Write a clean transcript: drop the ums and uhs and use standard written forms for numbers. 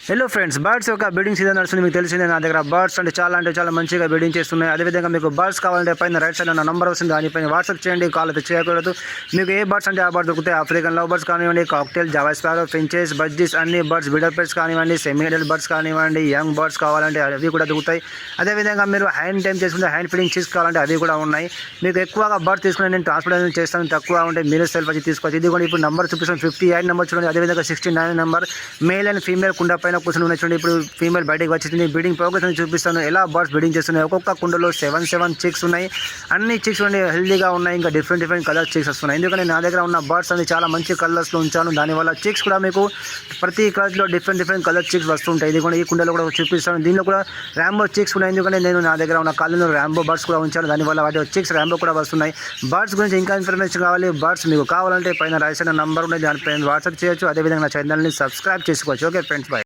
Hello friends, birds యొక్క breeding season నడుస్తుంది. మీకు తెలిసిందే, నా దగ్గర బర్డ్స్ అంటే చాలా మంచిగా బ్రీడింగ్ చేస్తున్నాయి. అదేవిధంగా మీకు బర్డ్స్ కావాలంటే పైన రైట్ సైడ్ నా నంబర్ వస్తుంది, దానిపైన వాట్సాప్ చేయండి. కాల్ అయితే చేయకూడదు. మీకు ఏ బర్డ్స్ అంటే ఆ బర్డ్స్ దొరుకుతాయి. ఆఫ్రికన్ లవ్ బర్డ్స్ కానివ్వండి, cocktail, Java sparrow, finches, bajjis, అన్ని బర్డ్స్, బిడర్ పెట్స్ కానివ్వండి, సెమీ అడల్ట్ బర్డ్స్ కానివ్వండి, యంగ్ బర్డ్స్ కావాలంటే అవి కూడా దొరుకుతాయి. అదేవిధంగా మీరు హ్యాండ్ టైం చేసుకుంటే హ్యాండ్ ఫీడింగ్ చీజ్ కావాలంటే అవి కూడా ఉన్నాయి. మీకు ఎక్కువగా బర్డ్ తీసుకుని నేను ట్రాన్స్పోర్టేషన్ చేస్తాను, తక్కువ ఉంటే మీరు సెల్ఫ్ వచ్చి తీసుకోవచ్చు. ఇది కూడా ఇప్పుడు నెంబర్ చూపిస్తాను, 58 నెంబర్ చూడండి. అదేవిధంగా 69 నెంబర్ మేల్ అండ్ ఫీమేల్ కుండ పైన కూర్చొని ఉన్నాయి చూడండి. ఇప్పుడు ఫీమేల్ బయటకు వచ్చింది. బ్రీడింగ్ ప్రోగ్రెస్ అని చూపిస్తాను, ఎలా బర్డ్స్ బ్రీడింగ్ చేస్తున్నాయి. ఒక్కొక్క కుండలో 7 చిక్స్ ఉన్నాయి. అన్ని చిక్స్ హెల్దీగా ఉన్నాయి. ఇంకా డిఫరెంట్ కలర్ చిక్స్ వస్తున్నాయి. ఎందుకంటే నా దగ్గర ఉన్న బర్డ్స్ అన్ని చాలా మంచి కలర్స్లో ఉంచాను. దానివల్ల చిక్స్ కూడా మీకు ప్రతి కలర్లో డిఫరెంట్ కలర్ చిక్స్ వస్తుంటాయి. ఇది కూడా ఈ కుండలో కూడా చూపిస్తాను. దీనిలో కూడా ర్యాంబో చిక్స్ ఉన్నాయి. ఎందుకంటే నేను నా దగ్గర ఉన్న కాలంలో ర్యాంబో బర్డ్స్ కూడా ఉంచాను. దానివల్ల వాటి చిక్స్ ర్యాంబో కూడా వస్తున్నాయి. బర్డ్స్ గురించి ఇంకా ఇన్ఫర్మేషన్ కావాలి, బర్డ్స్ మీకు కావాలంటే పైన రైట్ సైడ్ నంబర్ ఉన్నది, దానిపైన వాట్సాప్ చేయొచ్చు. అదేవిధంగా నా ఛానల్ని సబ్స్క్రైబ్ చేసుకోవచ్చు. Okay friends, bye.